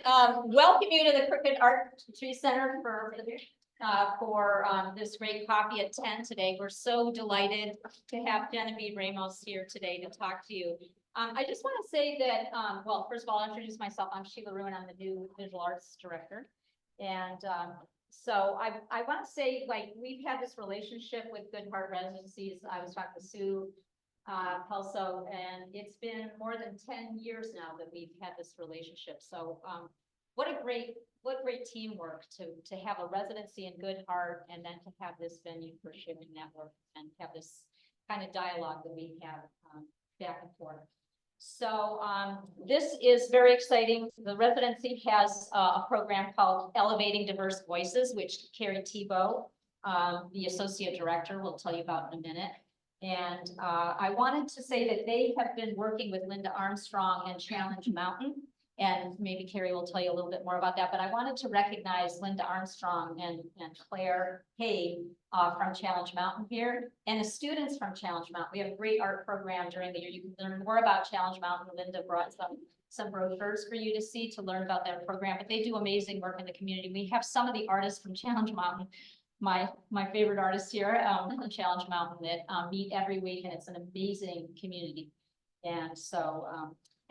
Welcome you to the Crooked Art Tree Center for this great coffee at 10 today. We're so delighted to have Genevieve Ramos here today to talk to you. I just want to say that, well, first of all, I'll introduce myself. I'm Sheila Ruin. I'm the new visual arts director. And so I want to say, like, we've had this relationship with Good Heart Residencies. I was talking to Sue also, and it's been more than 10 years now that we've had this relationship. So what great teamwork to have a residency in Good Heart, and then to have this venue for sharing network and have this kind of dialogue that we have back and forth. So this is very exciting. The residency has a program called Elevating Diverse Voices, which Carrie Thibault, the associate director, will tell you about in a minute. And I wanted to say that they have been working with Linda Armstrong and Challenge Mountain, and maybe Carrie will tell you a little bit more about that, but I wanted to recognize Linda Armstrong and Claire Hay from Challenge Mountain here, and the students from Challenge Mountain. We have a great art program during the year. You can learn more about Challenge Mountain. Linda brought some brochures for you to see, to learn about their program, but they do amazing work in the community. We have some of the artists from Challenge Mountain, my favorite artists here on Challenge Mountain, that meet every week, and it's an amazing community. And so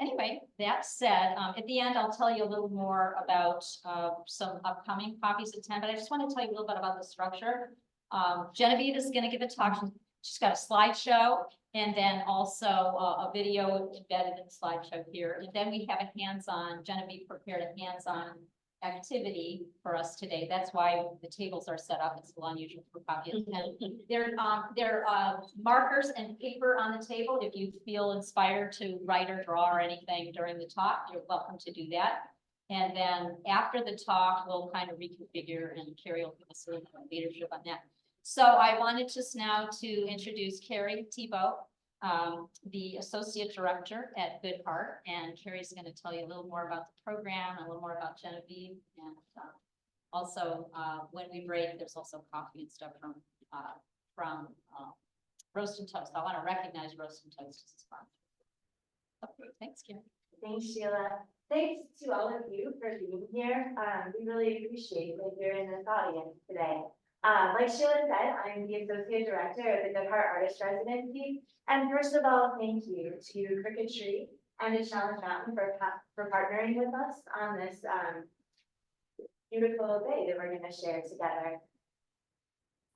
anyway, that said, at the end, I'll tell you a little more about some upcoming coffees at 10, but I just want to tell you a little bit about the structure. Genevieve is going to give a talk. She's got a slideshow, and then also a video embedded in the slideshow here. And then we have a hands-on, Genevieve prepared a hands-on activity for us today. That's why the tables are set up. It's a little unusual for coffee at 10. There are markers and paper on the table. If you feel inspired to write or draw or anything during the talk, you're welcome to do that. And then after the talk, we'll kind of reconfigure, and Carrie will give us a little leadership on that. So I wanted just now to introduce Carrie Thibault, the associate director at Good Heart, and Carrie's going to tell you a little more about the program, a little more about Genevieve, and also when we break, there's also coffee and stuff from Roast and Toast. I want to recognize Roast and Toast as a sponsor. Okay, thanks, Carrie. Thanks, Sheila. Thanks to all of you for being here. We really appreciate that you're in this audience today. Like Sheila said, I'm the associate director of the Good Heart Artist Residency. And first of all, thank you to Crooked Tree and to Challenge Mountain for partnering with us on this beautiful day that we're going to share together.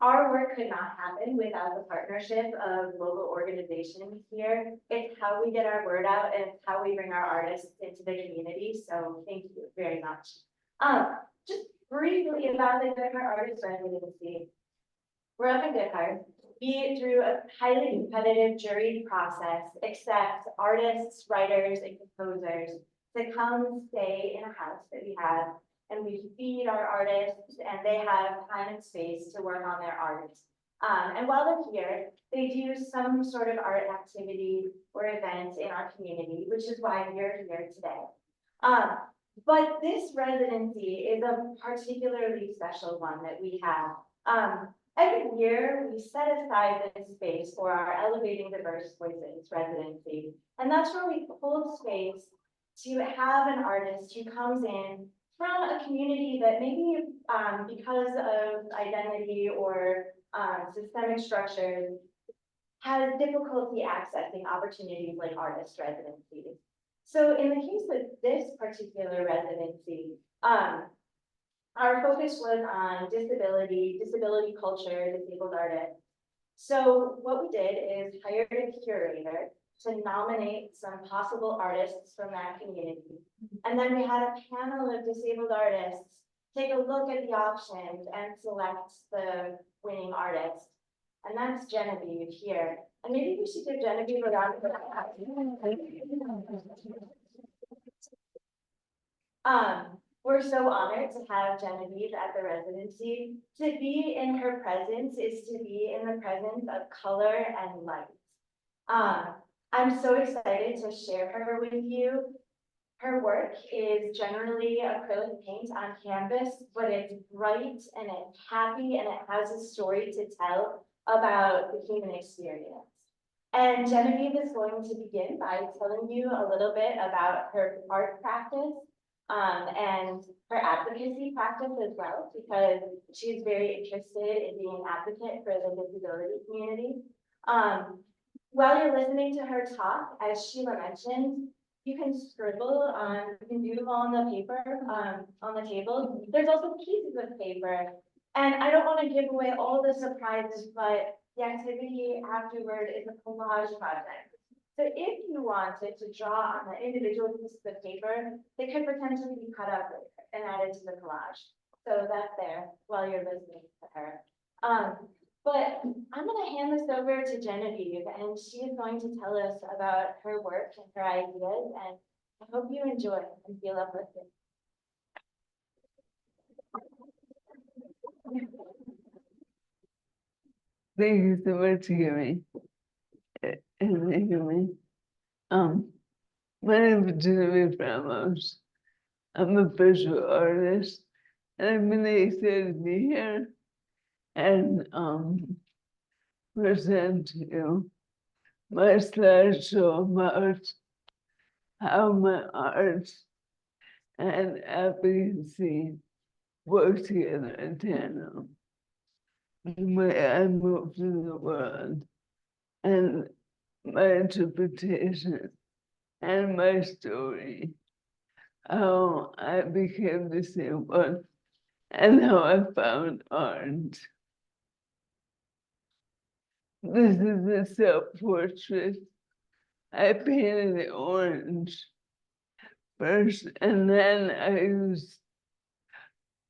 Our work could not happen without the partnership of local organizations here. It's how we get our word out, and it's how we bring our artists into the community. So thank you very much. Just briefly about the Good Heart Artist Residency. We're up in Good Heart. We, through a highly competitive jury process, accept artists, writers, and composers to come stay in a house that we have, and we feed our artists, and they have time and space to work on their art. And while they're here, they do some sort of art activity or event in our community, which is why you're here today. But this residency is a particularly special one that we have. Every year, we set aside this space for our Elevating Diverse Voices residency. And that's where we hold space to have an artist who comes in from a community that maybe because of identity or systemic structures has difficulty accessing opportunities like artist residencies. So in the case of this particular residency, our focus was on disability culture, disabled artists. So what we did is hired a curator to nominate some possible artists from that community. And then we had a panel of disabled artists take a look at the options and select the winning artist. And that's Genevieve here. And maybe we should give Genevieve a round of applause. We're so honored to have Genevieve at the residency. To be in her presence is to be in the presence of color and light. I'm so excited to share her with you. Her work is generally acrylic paint on canvas, but it's bright and it's happy and it has a story to tell about the human experience. And Genevieve is going to begin by telling you a little bit about her art practice. and her advocacy practice as well, because she's very interested in being an advocate for the disability community. While you're listening to her talk, as Sheila mentioned, you can scribble you can doodle on the paper, on the table. There's also pieces of paper. And I don't want to give away all the surprises, but the activity afterward is a collage project. So if you wanted to draw on the individual pieces of paper, they could potentially be cut up and added to the collage. So that's there while you're listening to her. But I'm gonna hand this over to Genevieve, and she is going to tell us about her work and her ideas, and I hope you enjoy and feel uplifted. Thank you so much, Gary. And Gary. My name is Genevieve Ramos. I'm a visual artist, and I'm really excited to be here and present to you my slideshow about how my art and advocacy work together in tandem. The way I move through the world and my interpretation and my story, how I became disabled and how I found art. This is a self-portrait. I painted it orange first, and then I used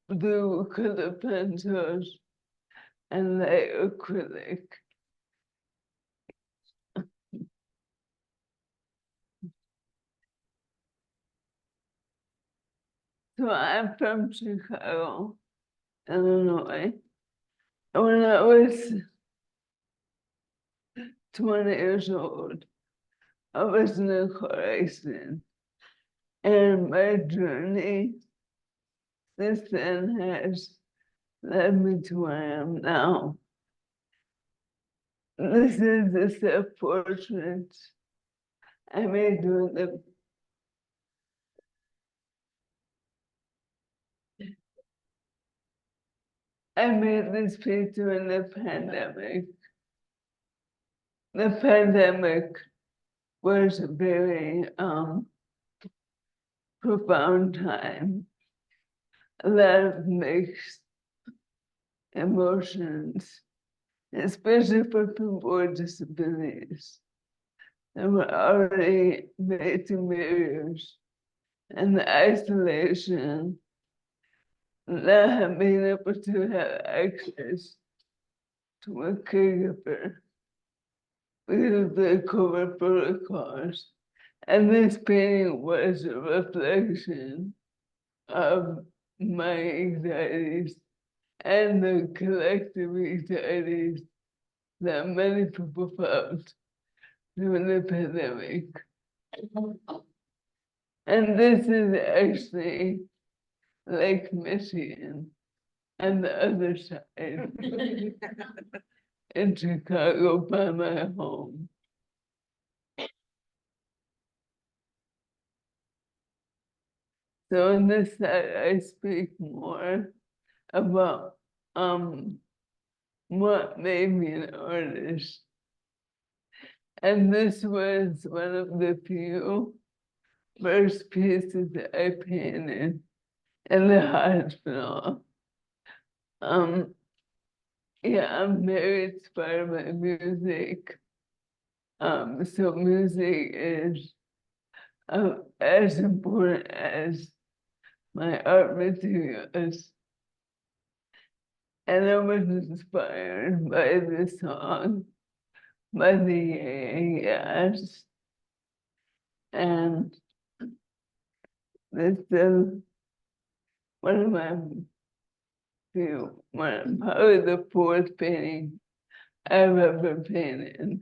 blue color pencils and light acrylic. So I'm from Chicago, Illinois. And when I was 20 years old, I was in a car accident. And my journey since then has led me to where I am now. This is a self-portrait I made during the I made this piece during the pandemic. The pandemic was a very profound time. A lot of mixed emotions, especially for people with disabilities. There were already facing barriers and the isolation, not being able to have access to a caregiver because of the COVID protocols. And this painting was a reflection of my anxieties and the collective anxieties that many people felt during the pandemic. And this is actually Lake Michigan and the other side in Chicago by my home. So in this side, I speak more about what made me an artist. And this was one of the few first pieces that I painted in the hospital. Yeah, I'm very inspired by music. So music is as important as my art materials. And I was inspired by the song by the Yes. And this is one of my probably the fourth painting I've ever painted.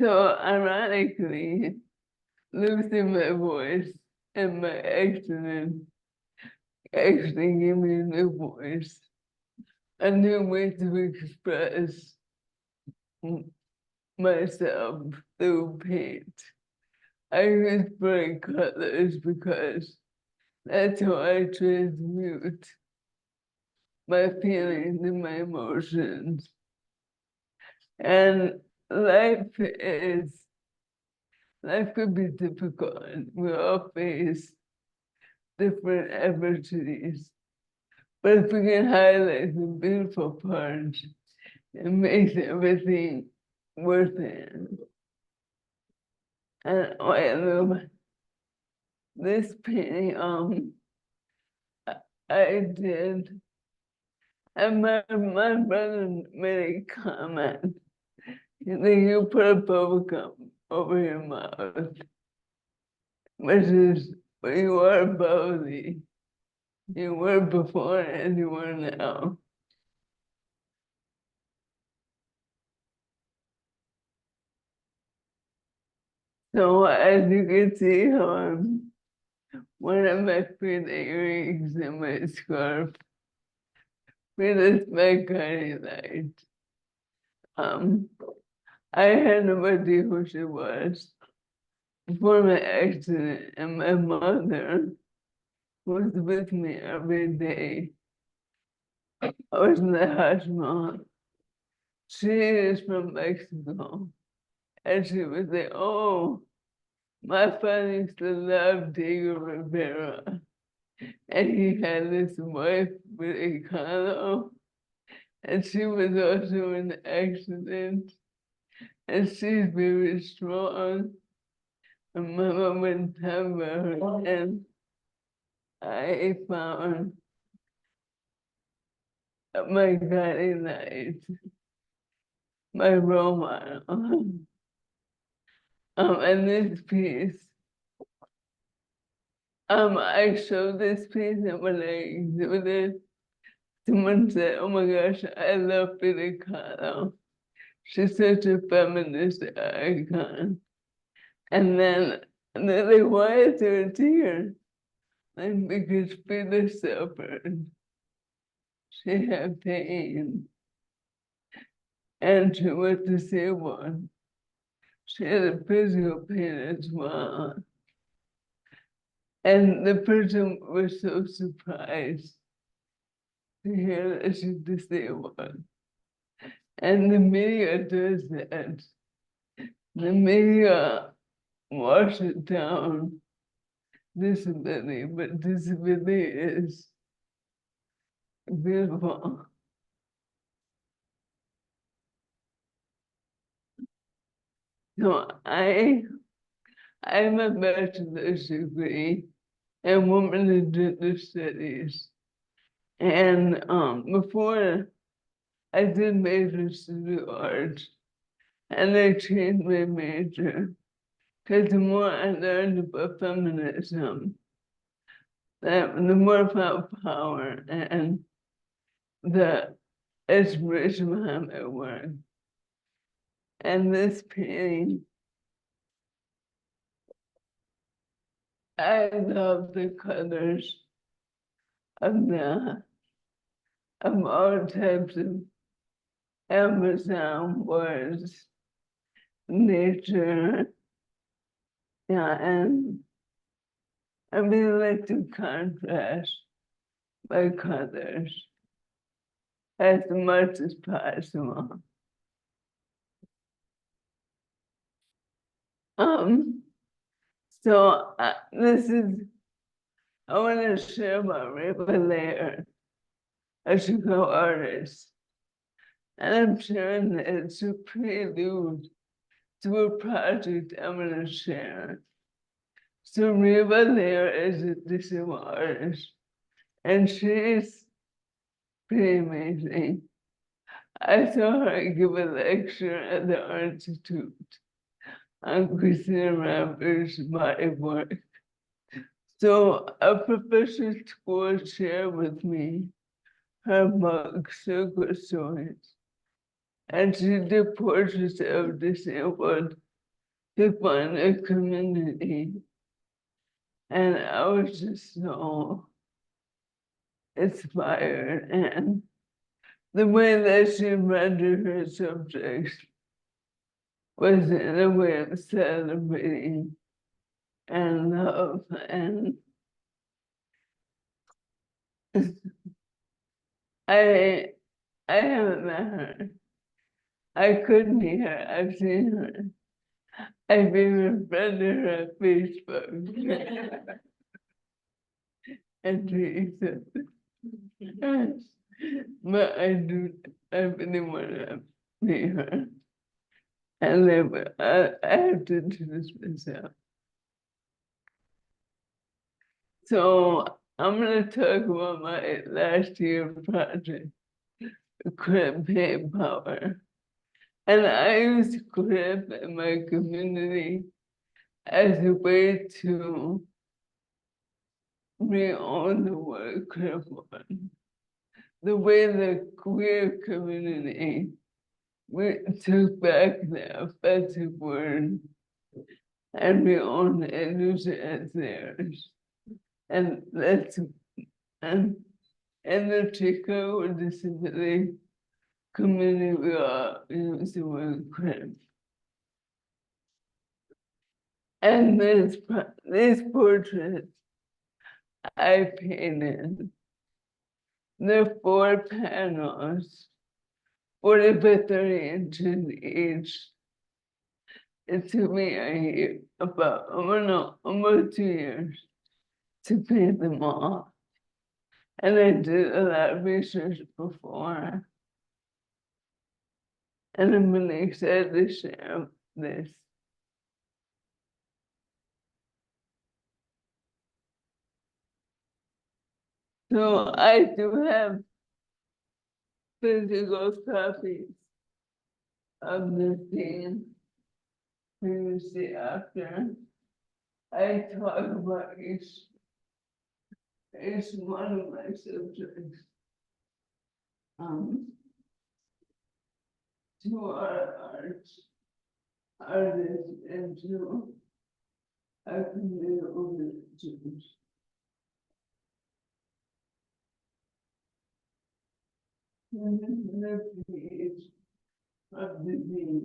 So ironically, losing my voice and my accident actually gave me a new voice, a new way to express myself through paint. I use bright colors because that's how I transmute my feelings and my emotions. And life could be difficult. We all face different adversities. But if we can highlight the beautiful parts, it makes everything worth it. And I love this painting. I did, and my brother made a comment. That you put a bubble gum over your mouth, which is what you are bubbly. You were before and you are now. So as you can see, one of my favorite earrings in my scarf with this my guiding light. I had no idea who she was before my accident, and my mother was with me every day. I was in the hospital. She is from Mexico, and she would say, "Oh, my father used to love Diego Rivera, and he had this wife with a condo, and she was also in an accident, and she's very strong." And my mom would tell her, and I found my guiding light, my role model. And this piece, I showed this piece, and when I exhibited, someone said, "Oh my gosh, I love Frida Kahlo. She's such a feminist icon." And then they're like, "Why is there a tear?" Like, because Frida suffered. She had pain, and she was disabled. She had a physical pain as well. And the person was so surprised to hear that she's disabled. And the media does that. The media washes down disability, but disability is beautiful. So I have a bachelor's degree in women and gender studies. And before I did major studio arts, and I changed my major because the more I learned about feminism, the more about power and the inspiration behind my work. And this painting, I love the colors of all types of Amazon words, nature, yeah, and I really like to contrast my colors as much as possible. So this is, I want to share about Rainbow Layer, a Chicago artist. And I'm sharing that it's a prelude to a project I'm going to share. So Reba Lair is a disabled artist, and she's pretty amazing. I saw her give a lecture at the Art Institute on Christina Rambert's body work. So a professor at school shared with me her book, Circle Stories, and she did portraits of disabled people in the community. And I was just so inspired, and the way that she rendered her subjects was in a way of celebrating and love, and I haven't met her. I could meet her. I've seen her. I've even friended her at Facebook. And she accepted. But I really want to meet her. And then I have to introduce myself. So I'm going to talk about my last year project, Crip Paint Power. And I use crip in my community as a way to reown the word crip one. The way the queer community we took back the offensive word and reowned it and used it as theirs. And that's and in the Chicago disability community we all use the word crip. And these portraits I painted, there are 4 panels, 40 by 30 inches each. It took me about almost 2 years to paint them all. And I did a lot of research before. And I'm really excited to share this. So I do have physical copies of the theme previously after. I talk about each one of my subjects. 2 are artists and 2 are community organizations. And this is the page of the theme.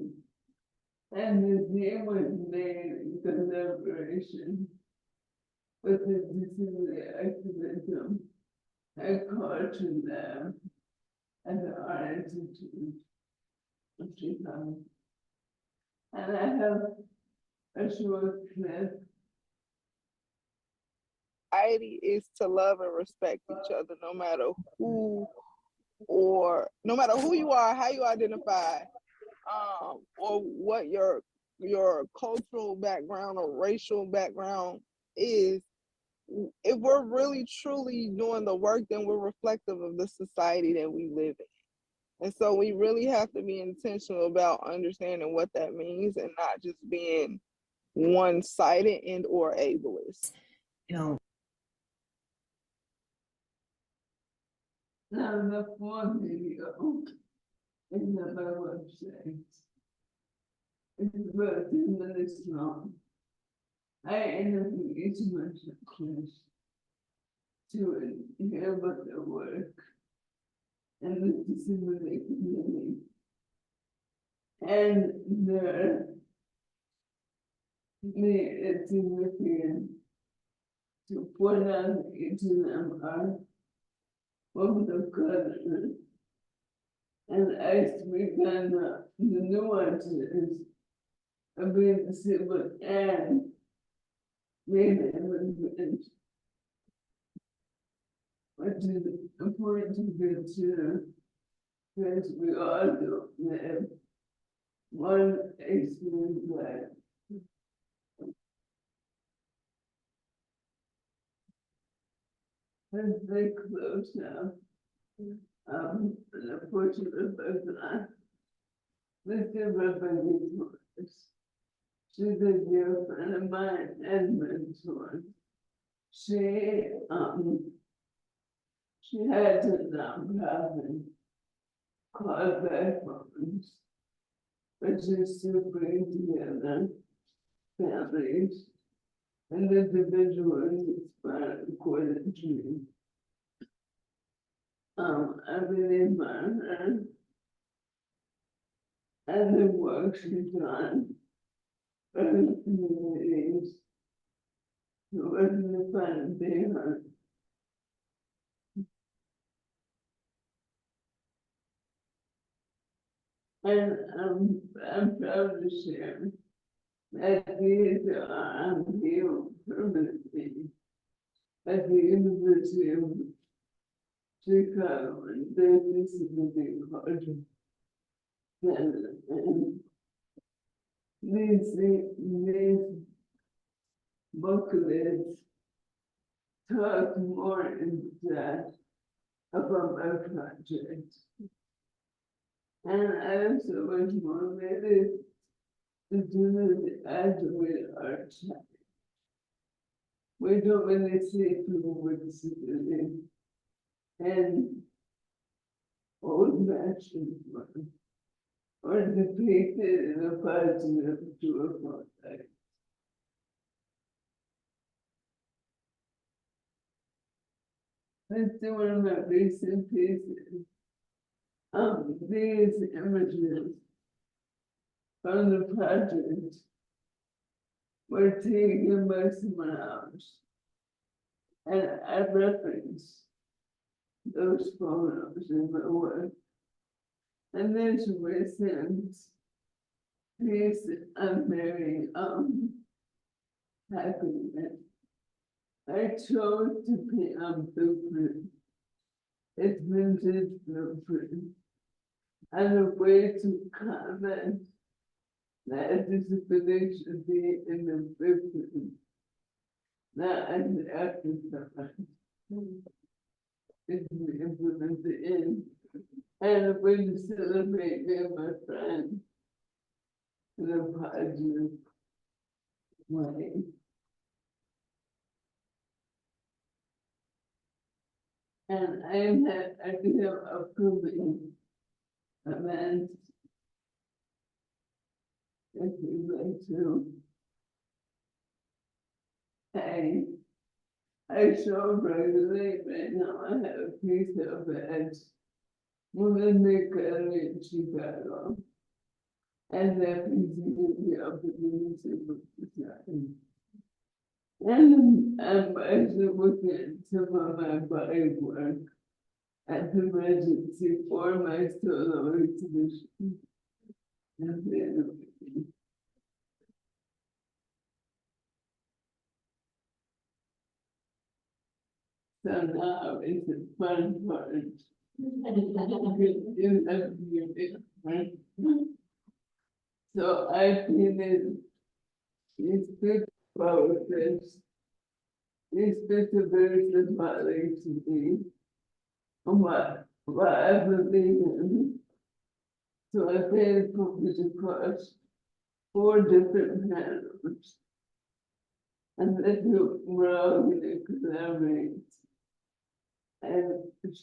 And the theme was made in collaboration with the disability activism and culture lab at the Art Institute of Chicago. And I have a short clip. Society is to love and respect each other, no matter who you are, how you identify, or what your cultural background or racial background is. If we're really truly doing the work, then we're reflective of the society that we live in. And so we really have to be intentional about understanding what that means and not just being one-sided and or ableist. Now the 4th video is on my website. It's about 10 minutes long. I interview each of my subjects to hear about their work and the disability community and their it's significant to point out that each of them are women of color. And I speak on the nuances of being disabled and being an immigrant, which is important to consider because we all don't have one experience life. Let's very close now. The portrait of Labat. This is Rebecca Torres. She's a dear friend of mine and mentor. She has a nonprofit called Backbones, which is to bring together families and individuals inspired according to me. I really admire her and the work she's done for her communities fun there. And I'm proud to share that these are unveiled permanently at the University of Chicago and their disability culture. And these booklets talk more in depth about my project. And I also was motivated to do this as with our child. We don't really see people with disability and old fashioned one or depicted in a positive to a context. Let's do one of my recent pieces. These images from the project were taken by someone else. And I reference those photos in my work. And this recent piece I'm very happy with. I chose to paint on blueprint. It's vintage blueprint. And a way to comment that disability should be in the blueprint, not as an exercise. It's implemented in, and a way to celebrate me and my friend in a positive way. And I do have approving events. If you'd like to. I show regularly right now. I have a piece of it. Women make in Chicago. And that piece will be up at the Municipal Society. And I'm actually looking at some of my body work at the residency for my solo exhibition. And then, so now is the fun part. You have your different. So I painted these big photos. These bits are very symbolic to me. And what I believe in. So I painted pictures across 4 different panels. And then we're all going to collaborate and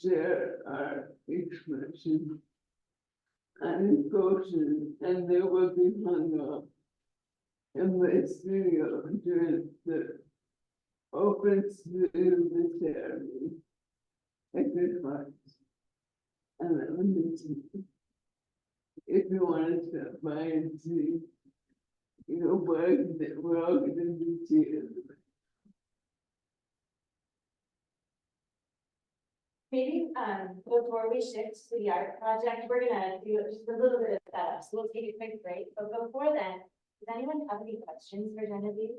share our expression and emotion, and they will be hung up in my studio during the open studio ceremony at Christmas. And then if you want to stop by and see, work that we're all going to do together. Maybe, before we shift to the art project, we're gonna do just a little bit of setup, so we'll take a quick break, but before then, does anyone have any questions for Genevieve?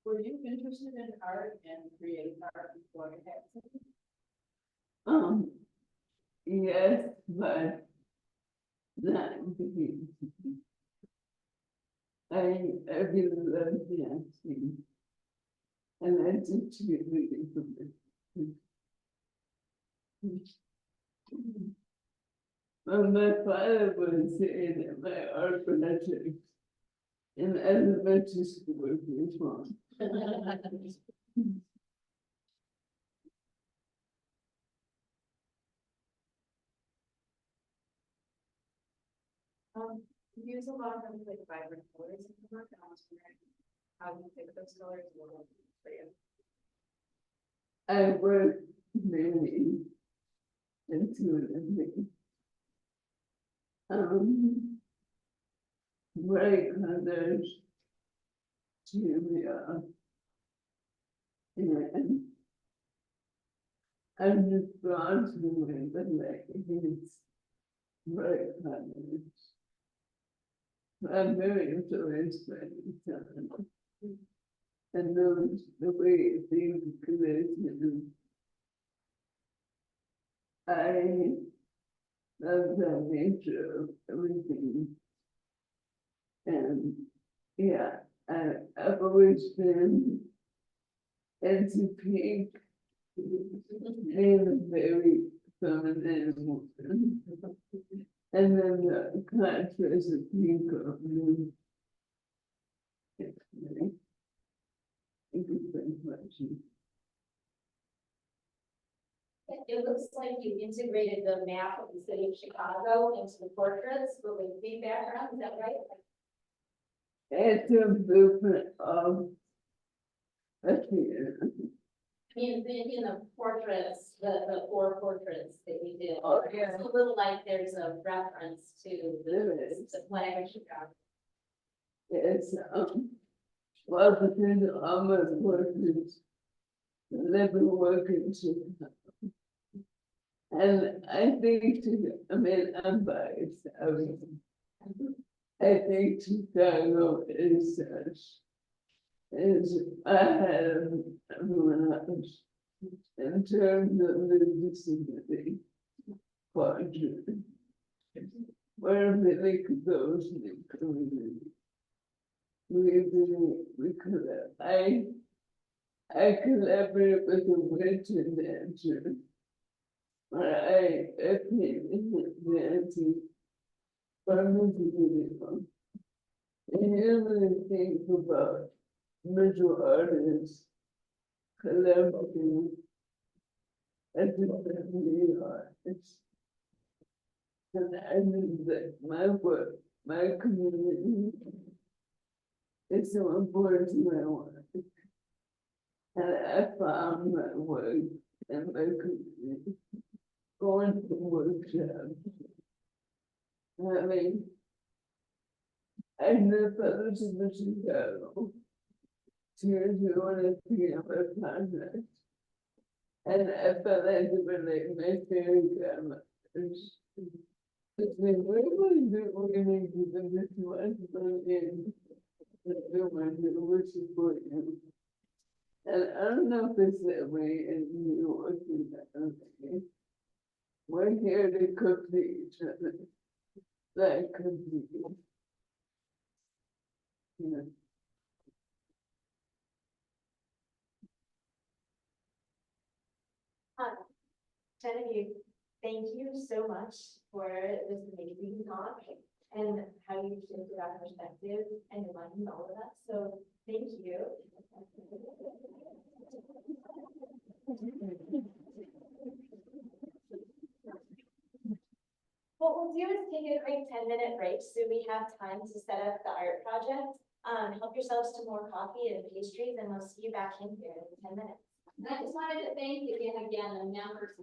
Were you interested in art and creative art before you had? Yes, but not I really love dancing, and I just really good. But my father was saying that my art project in elementary school was wrong. You use a lot of like vibrant colors in the work, and I was wondering how you pick those colors for you. I work very intuitively. Bright colors cheer me up. And I'm just drawn to it, but like it's very confident. I'm very influenced by each other. And knows the way things connect. I love the nature of everything. And yeah, I've always been into pink and a very feminine woman. And then the contrast of pink or blue. It's very interesting question. It looks like you integrated the map of the city of Chicago into the portraits with a big background, is that right? It's a blueprint of a theater. In the portraits, the four portraits that you did. Oh, yeah. It's a little like there's a reference to There is. the flag of Chicago. It's, well, because all my portraits live and work in Chicago. And I think, I mean, I'm biased, I think Chicago is such, is ahead of everyone else in terms of the disability portrait. Where really goes in the community. We could have, I collaborate with a winter dancer. But I painted dancing from the video. And you really think about visual artists collaborating as a family artist. And I knew that my work, my community is so important to my work. And I found my work and my community going to workshops. I mean, I never listened to Chicago to doing a piano contract. And I felt like they were like my fairy godmothers. It's like, where was it when they given this much money in the woman who would support you? And I don't know if it's that way in New York. We're here to cook to each other. That could be. Yeah. Genevieve, thank you so much for this amazing talk and how you shifted our perspective and enlightened all of us. So thank you. What we'll do is take a quick 10-minute break so we have time to set up the art project. Help yourselves to more coffee and pastries, and we'll see you back in here in 10 minutes. And I just wanted to thank you again the members